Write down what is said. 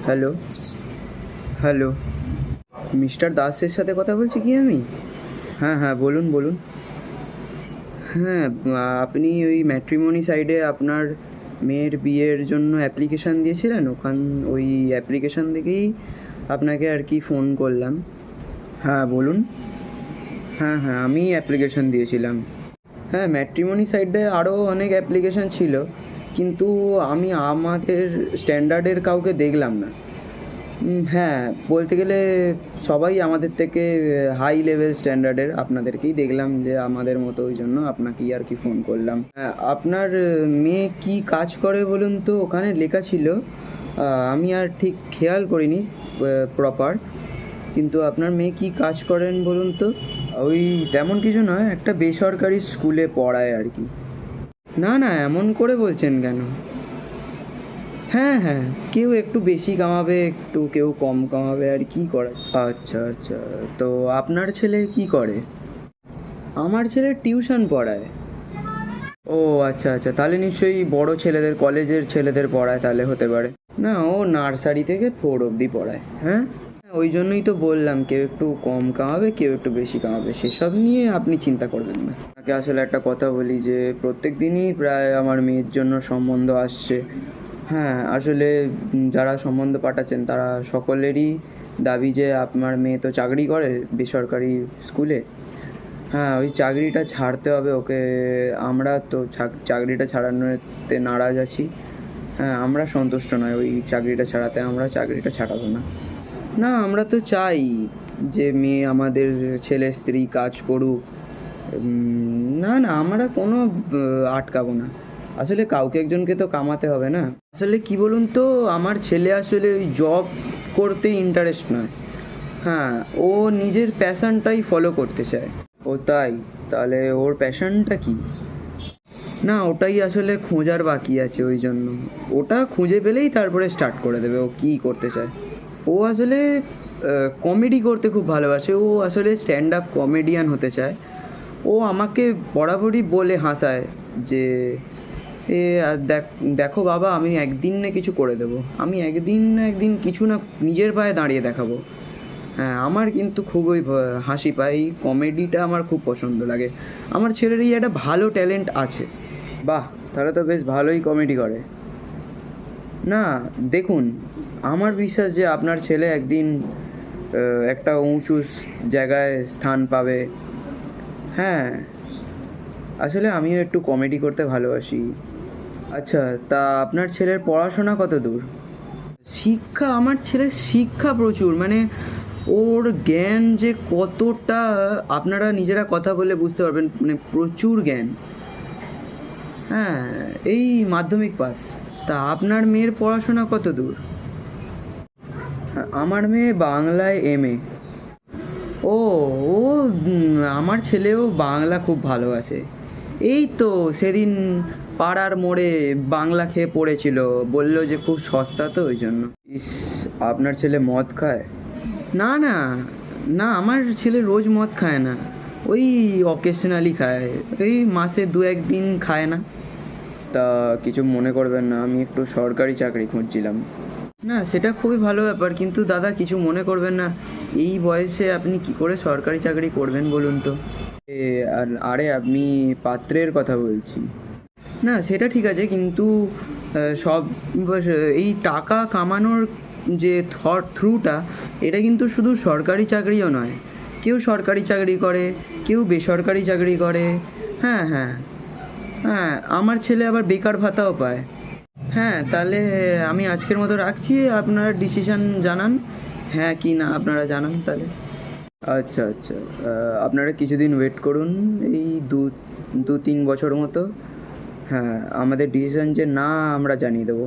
Hello, hello, mister দাসের সাথে কথা বলছি কি আমি? হ্যাঁ হ্যাঁ, বলুন বলুন। হ্যাঁ, আপনি ওই ম্যাট্রিমনি সাইডে আপনার মেয়ের বিয়ের জন্য অ্যাপ্লিকেশান দিয়েছিলেন, ওই অ্যাপ্লিকেশান থেকেই আপনাকে আর কি ফোন করলাম। হ্যাঁ বলুন। হ্যাঁ হ্যাঁ, আমি অ্যাপ্লিকেশান দিয়েছিলাম। হ্যাঁ, ম্যাট্রিমনি সাইডে আরও অনেক অ্যাপ্লিকেশান ছিল, কিন্তু আমি আমাদের স্ট্যান্ডার্ডের কাউকে দেখলাম না। হ্যাঁ, বলতে গেলে সবাই আমাদের থেকে হাই লেভেল স্ট্যান্ডার্ডের। আপনাদেরকেই দেখলাম যে আমাদের মতো, ওই জন্য আপনাকেই আর কি ফোন করলাম। আপনার মেয়ে কি কাজ করে বলুন তো? ওখানে লেখা ছিল, আমি আর ঠিক খেয়াল করিনি প্রপার, কিন্তু আপনার মেয়ে কি কাজ করেন বলুন তো? ওই তেমন কিছু নয়, একটা বেসরকারি স্কুলে পড়ায় আর কি। না না, এমন করে বলছেন কেন? হ্যাঁ হ্যাঁ, কেউ একটু বেশি কামাবে, একটু কেউ কম কামাবে, আর কি করা। আচ্ছা আচ্ছা, তো আপনার ছেলে কি করে? আমার ছেলে টিউশন পড়ায়। ও আচ্ছা আচ্ছা, তাহলে নিশ্চয়ই বড় ছেলেদের, কলেজের ছেলেদের পড়ায়, তাহলে হতে পারে। না, ও নার্সারি থেকে 4 অবধি পড়ায়। হ্যাঁ, ওই জন্যই তো বললাম, কেউ একটু কম কামাবে, কেউ একটু বেশি কামাবে, সেসব নিয়ে আপনি চিন্তা করবেন না। তাকে আসলে একটা কথা বলি যে প্রত্যেক দিনই প্রায় আমার মেয়ের জন্য সম্বন্ধ আসছে। হ্যাঁ, আসলে যারা সম্বন্ধ পাঠাচ্ছেন তারা সকলেরই দাবি যে আপনার মেয়ে তো চাকরি করে বেসরকারি স্কুলে। হ্যাঁ, ওই চাকরিটা ছাড়তে হবে ওকে। আমরা তো চাকরিটা ছাড়ানোতে নারাজ আছি। হ্যাঁ, আমরা সন্তুষ্ট নয় ওই চাকরিটা ছাড়াতে, আমরা চাকরিটা ছাড়াবো না। না, আমরা তো চাই যে মেয়ে আমাদের ছেলে স্ত্রী কাজ করুক। না না, আমরা কোনো আটকাবো না। আসলে কাউকে একজনকে তো কামাতে হবে না। আসলে কি বলুন তো, আমার ছেলে আসলে ওই জব করতে ইন্টারেস্ট নয়। হ্যাঁ, ও নিজের প্যাশনটাই ফলো করতে চায়। ও তাই? তাহলে ওর প্যাশনটা কি? না, ওটাই আসলে খোঁজার বাকি আছে, ওই জন্য। ওটা খুঁজে পেলেই তারপরে স্টার্ট করে দেবে ও কী করতে চায়। ও আসলে কমেডি করতে খুব ভালোবাসে, ও আসলে স্ট্যান্ড আপ কমেডিয়ান হতে চায়। ও আমাকে বরাবরই বলে হাসায় যে দেখো বাবা, আমি একদিন না কিছু করে দেবো, আমি একদিন না একদিন কিছু না নিজের পায়ে দাঁড়িয়ে দেখাবো। হ্যাঁ, আমার কিন্তু খুবই হাসি পায়, কমেডিটা আমার খুব পছন্দ লাগে। আমার ছেলেরই একটা ভালো ট্যালেন্ট আছে। বাহ, তাহলে তো বেশ ভালোই কমেডি করে। না, দেখুন, আমার বিশ্বাস যে আপনার ছেলে একদিন একটা উঁচু জায়গায় স্থান পাবে। হ্যাঁ, আসলে আমিও একটু কমেডি করতে ভালোবাসি। আচ্ছা, তা আপনার ছেলের পড়াশোনা কত দূর? শিক্ষা, আমার ছেলের শিক্ষা প্রচুর, মানে ওর জ্ঞান যে কতটা আপনারা নিজেরা কথা বলে বুঝতে পারবেন, মানে প্রচুর জ্ঞান। হ্যাঁ, এই মাধ্যমিক পাস। তা আপনার মেয়ের পড়াশোনা কত দূর? আমার মেয়ে বাংলায় MA। ও ও আমার ছেলেও বাংলা খুব ভালোবাসে। এই তো সেদিন পাড়ার মোড়ে বাংলা খেয়ে পড়েছিল, বললো যে খুব সস্তা, তো ওই জন্য। ইস, আপনার ছেলে মদ খায়? না না, না আমার ছেলে রোজ মদ খায় না, ওই অকেশনালি খায়, ওই মাসে 2-1 দিন খায় না। তা কিছু মনে করবেন না, আমি একটু সরকারি চাকরি খুঁজছিলাম। না, সেটা খুবই ভালো ব্যাপার, কিন্তু দাদা কিছু মনে করবেন না, এই বয়সে আপনি কি করে সরকারি চাকরি করবেন বলুন তো? আরে আমি পাত্রের কথা বলছি। না, সেটা ঠিক আছে, কিন্তু সব এই টাকা কামানোর যে থ্রুটা, এটা কিন্তু শুধু সরকারি চাকরিও নয়। কেউ সরকারি চাকরি করে, কেউ বেসরকারি চাকরি করে। হ্যাঁ হ্যাঁ হ্যাঁ, আমার ছেলে আবার বেকার ভাতাও পায়। হ্যাঁ, তাহলে আমি আজকের মতো রাখছি, আপনারা ডিসিশন জানান, হ্যাঁ কি না আপনারা জানান তাহলে। আচ্ছা আচ্ছা, আপনারা কিছুদিন ওয়েট করুন, এই 2-3 বছর মতো। হ্যাঁ, আমাদের ডিসিশন যে না, আমরা জানিয়ে দেবো।